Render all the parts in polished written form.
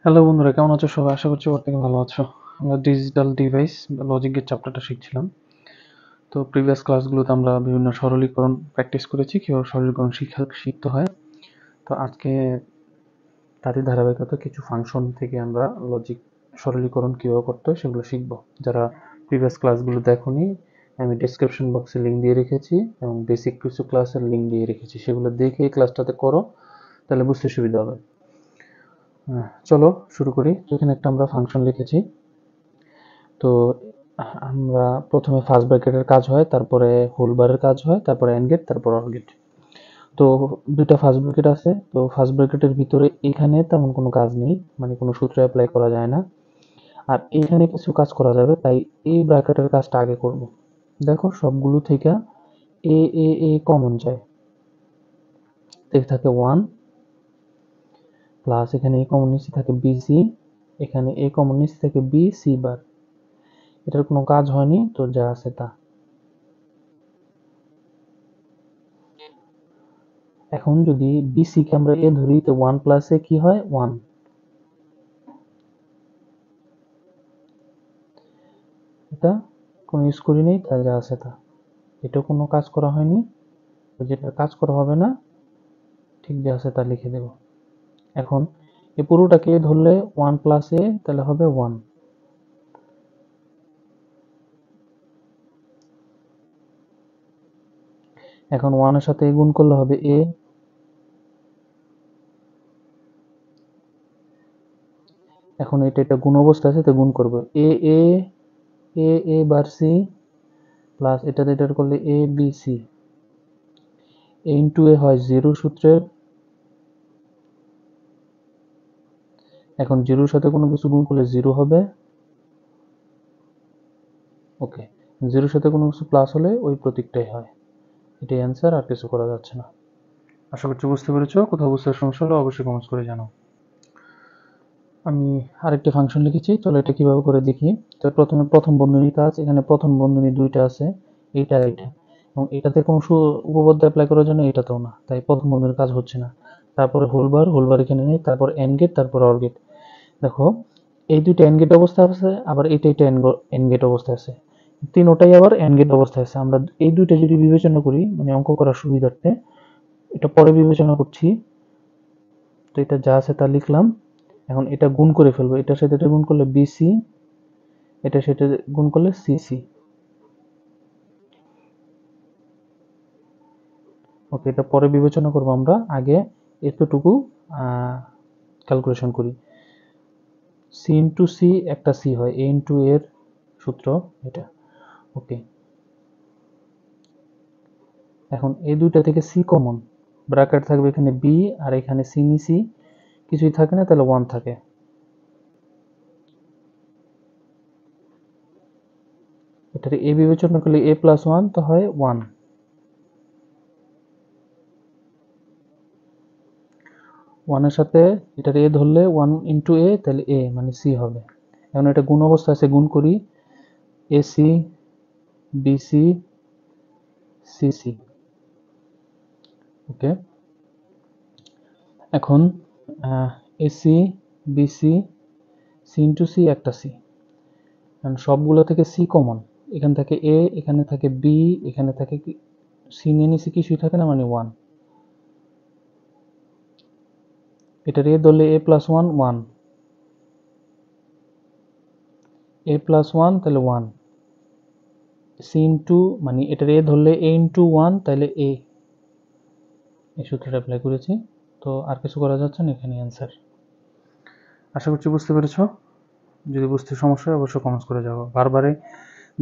Hello বন্ধুরা, কেমন আছো সবাই? আশা করছি প্রত্যেকে ভালো আছো। আমরা ডিজিটাল ডিভাইস বা লজিকের চ্যাপ্টারটা শিখছিলাম। তো প্রিভিয়াস ক্লাসগুলোতে আমরা বিভিন্ন সরলীকরণ প্র্যাকটিস করেছি, কীভাবে সরলীকরণ শিখতে হয়। তো আজকে তারই ধারাবাহিকতা কিছু ফাংশন থেকে আমরা লজিক সরলীকরণ কীভাবে করতে হয় সেগুলো শিখব। যারা প্রিভিয়াস ক্লাসগুলো দেখোনি, আমি ডেসক্রিপশন বক্সে লিঙ্ক দিয়ে রেখেছি এবং বেসিক কিছু ক্লাসের লিঙ্ক দিয়ে রেখেছি, সেগুলো দেখে এই ক্লাসটাতে করো, তাহলে বুঝতে সুবিধা হবে। চলো শুরু করি। এখানে একটা আমরা ফাংশন লিখেছি। তো আমরা প্রথমে ফার্স্ট ব্র্যাকেটের কাজ হয়, তারপরে হোল বারের কাজ হয়, তারপরে এন্ড গেট, তারপর অর গেট। তো দুইটা ফার্স্ট ব্র্যাকেট আছে। তো ফার্স্ট ব্র্যাকেটের ভিতরে এখানে তেমন কোনো কাজ নেই, মানে কোনো সূত্র অ্যাপ্লাই করা যায় না। আর এখানে কিছু কাজ করা যাবে, তাই এই ব্র্যাকেটের কাজটা আগে করব। দেখো সবগুলো থেকে এ এ এ কমন যায়, থাকে 1 প্লাস এখানে এ কমন নিচে থাকে বিসি, এখানে এ কমন নিচে থাকে বি সি বার। এটার কোনো কাজ হয়নি, তো যা আছে তা। এখন যদি বিসি কে আমরা এ ধরি, তো 1 প্লাস এ কি হয়? 1। এটা কোনো ইউজ করি নেই, তা যা আছে তা। এটা কোনো কাজ করা হয়নি, তো যেটা কাজ করা হবে না, ঠিক যা আছে তা লিখে দেব। এখন এই পুরোটাকে ধরলে 1 প্লাস এ, তাহলে হবে 1। এখন 1 এর সাথে গুণ করলে হবে এ। এখন এটা গুণ অবস্থা আছে, তো গুণ করব। এ এ এ এ বার সি প্লাস এটার করলে A B C. A into এ হয় 0 সূত্রের। এখন 0 সাথে কোনো কিছু গুণ করলে 0 হবে। ওকে, 0 সাথে কোনো কিছু প্লাস হলে ওই প্রতীকটাই হয়। এটাই অ্যান্সার, আর কিছু করা যাচ্ছে না। আশা করছি বুঝতে পেরেছো। কোথাও বুঝতে সমস্যা হলে অবশ্যই কমেন্টস করে জানাও। আমি আরেকটি ফাংশন লিখেছি, চলো এটা কিভাবে করে দেখি। তো প্রথমে প্রথম বন্ধনীর কাজ, এখানে প্রথম বন্ধনী দুইটা আছে, এইটা এইটা, এবং এটাতে কোনো উপপাদ্য অ্যাপ্লাই করার জন্য এটাতেও না, তাই প্রথম বন্ধনীর কাজ হচ্ছে না। তারপরে হোলবার এখানে নেই, তারপর এন্ড গেট, তারপর অর গেট। দেখো এই দুইটা এন্ড গেট অবস্থা আছে, আবার এটা এন্ড গেট অবস্থায় আছে, তিনোটাই আবার এন্ড গেট অবস্থায় আছে। আমরা এই দুইটা যদি বিবেচনা করি, মানে অঙ্ক করার সুবিধার্থে এটা পরে বিবেচনা করছি। তো এটা যা আছে তা লিখলাম। এখন এটা গুণ করে ফেলবো, এটার সাথে এটা গুণ করলে বিসি, এটার সাথে গুণ করলে সিসি। ওকে, এটা পরে বিবেচনা করব, আমরা আগে এতটুকু ক্যালকুলেশন করি। সি ইন্টু সি একটা সি হয়, এ ইন্টু এর সূত্র এটা। ওকে, এখন এই দুইটা থেকে সি কমন, ব্র্যাকেট থাকবে এখানে বি, আর এখানে সি নিসি কিছুই থাকে না, তাহলে 1 থাকে। এটার এ বিবেচনা করলে এ প্লাস 1 তো হয় 1। 1 এর সাথে এটার এ ধরলে 1 ইন্টু এ, তাহলে এ মানে সি হবে। এখন এটা গুণ অবস্থা আছে, গুণ করি। AC BC CC. ওকে, এখন AC BC C into C একটা সি, কারণ সবগুলো থেকে সি কমন। এখানে থাকে এ, এখানে থাকে বি, এখানে থাকে সি নিয়ে নিচে কিছুই থাকে না, মানে 1। এটার এ ধরলে এ প্লাস 1 1, এ প্লাস 1 তাহলে 1, সি ইন্টু মানে এটার এ ধরলে এ ইন্টু 1, তাহলে এ। এই সূত্রটা অ্যাপ্লাই করেছি। তো আর কিছু করা যাচ্ছে না, এখানে অ্যান্সার। আশা করছি বুঝতে পেরেছো। যদি বুঝতে সমস্যা হয় অবশ্যই কমেন্টস করে যাবো। বারবারে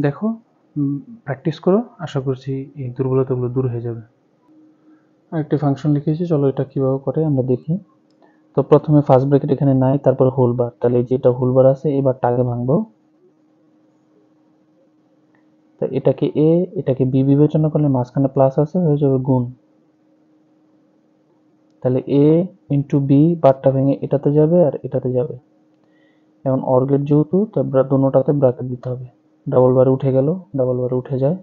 দেখো, প্র্যাকটিস করো, আশা করছি এই দুর্বলতাগুলো দূর হয়ে যাবে। আরেকটি ফাংশন লিখেছি, চলো এটা কিভাবে করে আমরা দেখি। তো প্রথমে ফার্স্ট ব্র্যাকেট এখানে নাই, তারপর হোল বার, তাহলে যেটা হোল বার আছে এবারটা আগে ভাঙবো। তো এটাকে এ, এটাকে বি বিবেচনা করলে মাঝখানে প্লাস আছে, হয়ে যাবে গুণ। তাহলে এ ইন্টু বি, বারটা ভেঙে এটাতে যাবে আর এটাতে যাবে। এখন অর গেট যেহেতু, তারপর দোনোটাতে ব্র্যাকেট দিতে হবে। ডাবল বারে উঠে গেল, ডাবল বারে উঠে যায়,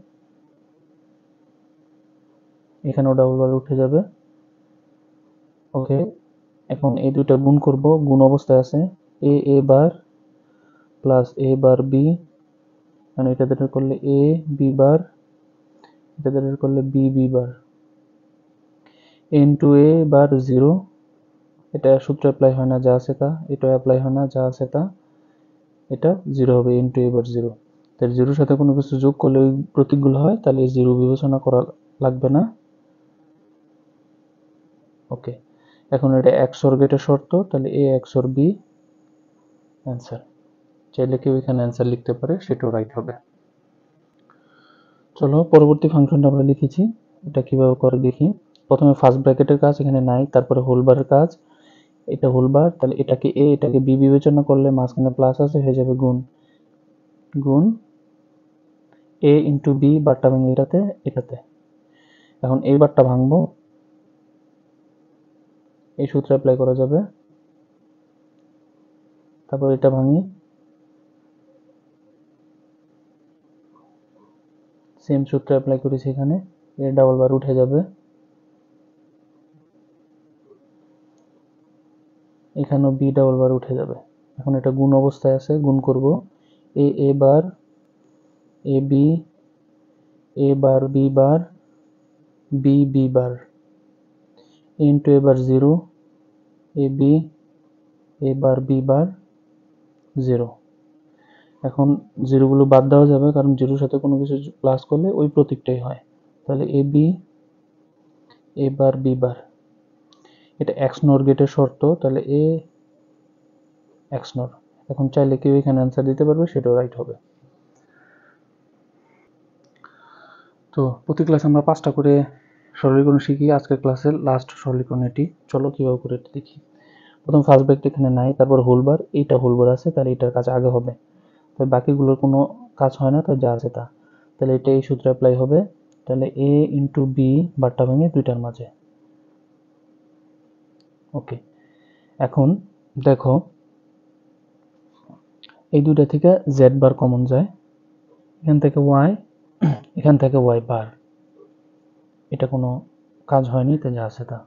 এখানেও ডাবল বারে উঠে যাবে। ওকে, এখন এই দুইটা গুণ করব, গুণ অবস্থায় আছে। এ বার প্লাস এ বার বি, মানে এটা দ্বারা করলে এ বি বার, এটা দ্বারা করলে B B bar, into A bar 0, এটা সূত্র অ্যাপ্লাই হয় না, যা আছে তা, এটা অ্যাপ্লাই হয় না, যা আছে তা, এটা 0 হবে ইন্টু এ বার 0। তাহলে 0-র সাথে কোনো কিছু যোগ করলে ওই প্রতীকগুলো হয়, তাহলে এই 0 বিবেচনা করা লাগবে না। ওকে, এখন এটা XOR গেটের শর্ত, তাহলে এ XOR বি অ্যান্সার। চাইলে কেউ এখানে অ্যান্সার লিখতে পারে, সেটাও রাইট হবে। চলো পরবর্তী ফাংশনটা আমরা লিখেছি, এটা কিভাবে করে দেখি। প্রথমে ফার্স্ট ব্র্যাকেটের কাজ এখানে নাই, তারপরে হোলবারের কাজ, এটা হোলবার, তাহলে এটাকে এ এটাকে বি বিবেচনা করলে মাঝখানে প্লাস আছে, হয়ে যাবে গুণ, গুণ এ ইন্টু বি, বারটা ভাঙে এটাতে এটাতে। এখন এই বারটা ভাঙবো, এই সূত্র অ্যাপ্লাই করা যাবে, তারপর এটা ভাঙি, সেম সূত্র অ্যাপ্লাই করেছি এখানে, এ ডাবল বার উঠে যাবে, এখানেও বি ডাবল বার উঠে যাবে। এখন এটা গুণ অবস্থায় আছে, গুণ করব, A bar A B, A bar B bar, B B bar, into A bar 0, A B A bar B bar 0। এখন 0 গুলো বাদ দেওয়া যাবে, কারণ 0-র সাথে কোনো কিছু প্লাস করলে ওই প্রতীকটাই হয়। তাহলে এ বি এ বার বি বার, এটা XNOR গেটের শর্ত, তাহলে এ XNOR। এখন চাইলে কেউ এখানে অ্যান্সার দিতে পারবে, সেটাও রাইট হবে। তো প্রতি ক্লাসে আমরা 5টা করে সরলীকরণ শিখি, আজকের ক্লাসের লাস্ট সরলীকরণ এটি। চলো কীভাবে করে এটা দেখি। প্রথম ফার্স্ট ব্র্যাকেট এখানে নাই, তারপর হোলবার, এইটা হোলবার আছে, তাহলে এটার কাজ আগে হবে, তাই বাকিগুলোর কোনো কাজ হয় না, তাই যা আছে তা। তাহলে এটা এই সূত্রে অ্যাপ্লাই হবে, তাহলে এ ইন্টু বি, বারটা ভেঙে দুইটার মাঝে। ওকে, এখন দেখো এই দুইটা থেকে জেড বার কমন যায়, এখান থেকে ওয়াই, এখান থেকে ওয়াই বার, এটা কোনো কাজ হয়নি, তাই যা আছে তা।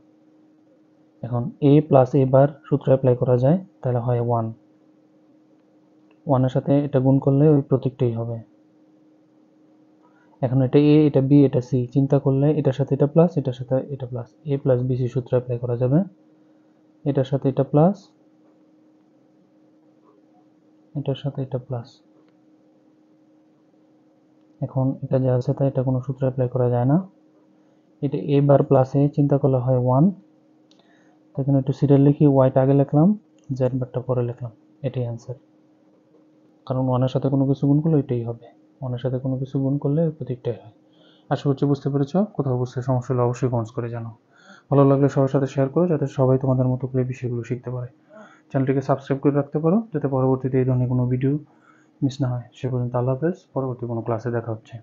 এখন এ প্লাস এ বার সূত্র অ্যাপ্লাই করা যায়, তাহলে হয় 1, 1-এর সাথে এটা গুণ করলে ওই প্রতীকটাই হবে। এখন এটা এ, এটা বি, এটা সি, চিন্তা করলে এটার সাথে এটা প্লাস, এটার সাথে এটা প্লাস, এ প্লাস বি সি সূত্র অ্যাপ্লাই করা যাবে, এটার সাথে এটা প্লাস, এটার সাথে এটা প্লাস। এখন এটা যা আছে তাই, এটা কোনো সূত্র অ্যাপ্লাই করা যায় না। এটা এ বার প্লাস এ, চিন্তা করলে হয় 1, এখানে একটু সিরিয়াল লিখি, ওয়াইটা আগে লিখলাম, জেড বারটা পরে লিখলাম, এটাই অ্যান্সার। কারণ 1-এর সাথে কোনো কিছু গুণ করলে এটাই হবে, 1-এর সাথে কোনো কিছু গুণ করলে প্রত্যেকটাই হয়। আশা করছি বুঝতে পেরেছো। কোথাও বুঝতে সমস্যা হলে অবশ্যই কমেন্টস করে জানাও। ভালো লাগলে সবার সাথে শেয়ার করো, যাতে সবাই তোমাদের মতো করে বিষয়গুলো শিখতে পারে। চ্যানেলটিকে সাবস্ক্রাইব করে রাখতে পারো, যাতে পরবর্তীতে এই ধরনের কোনো ভিডিও মিস না হয়। সে পর্যন্ত আল্লাহ হাফেজ, পরবর্তী কোনো ক্লাসে দেখা হচ্ছে।